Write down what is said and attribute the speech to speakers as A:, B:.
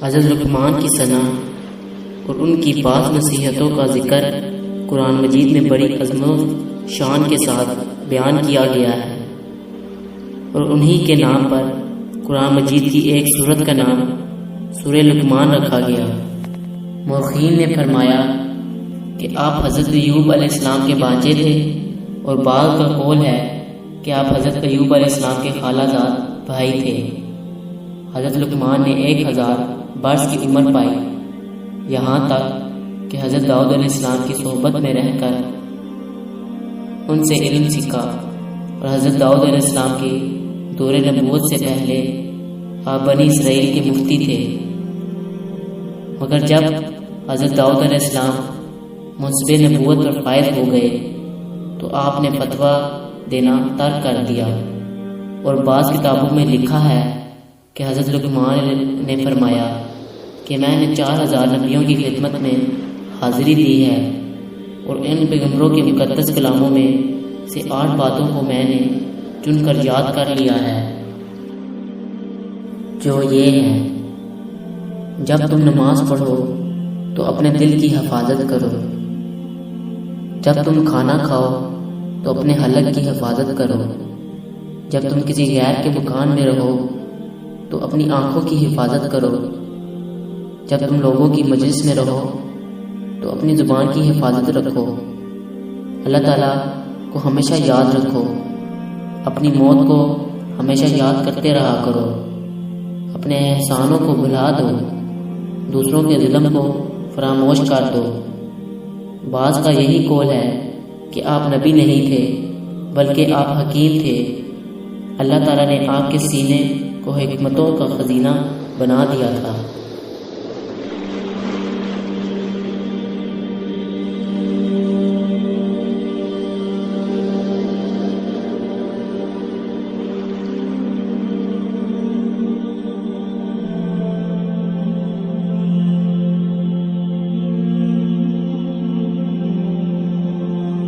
A: حضرت لقمان کی ثنا اور ان کی بعض نصیحتوں کا ذکر قرآن مجید میں بڑی عظمت و شان کے ساتھ بیان کیا گیا ہے، اور انہی کے نام پر قرآن مجید کی ایک سورت کا نام سورہ لقمان رکھا گیا۔ مورخین نے فرمایا کہ آپ حضرت ایوب علیہ السلام کے بانجے تھے، اور بعض کا قول ہے کہ آپ حضرت ایوب علیہ السلام کے خالہ زاد بھائی تھے۔ حضرت لقمان نے 1000 برس کی عمر پائی، یہاں تک کہ حضرت داؤد علیہ السلام کی صحبت میں رہ کر ان سے علم سیکھا، اور حضرت داؤد علیہ السلام کی دور نبوت سے پہلے آپ بنی اسرائیل کے مفتی تھے، مگر جب حضرت داؤد علیہ السلام منصب نبوت پر فائز ہو گئے تو آپ نے فتویٰ دینا ترک کر دیا، اور بعض کتابوں میں لکھا ہے کہ حضرت لقمان نے فرمایا کہ میں نے 4000 نبیوں کی خدمت میں حاضری دی ہے، اور ان پیغمبروں کے مقدس کلاموں میں سے 8 باتوں کو میں نے چن کر یاد کر لیا ہے، جو یہ ہیں: جب تم نماز پڑھو تو اپنے دل کی حفاظت کرو، جب تم کھانا کھاؤ تو اپنے حلق کی حفاظت کرو، جب تم کسی غیر کے مکان میں رہو تو اپنی آنکھوں کی حفاظت کرو، جب تم لوگوں کی مجلس میں رہو تو اپنی زبان کی حفاظت رکھو، اللہ تعالیٰ کو ہمیشہ یاد رکھو، اپنی موت کو ہمیشہ یاد کرتے رہا کرو، اپنے احسانوں کو بھلا دو، دوسروں کے ظلم کو فراموش کر دو۔ بعض کا یہی قول ہے کہ آپ نبی نہیں تھے بلکہ آپ حکیم تھے، اللہ تعالیٰ نے آپ کے سینے کو حکمتوں کا خزینہ بنا دیا تھا۔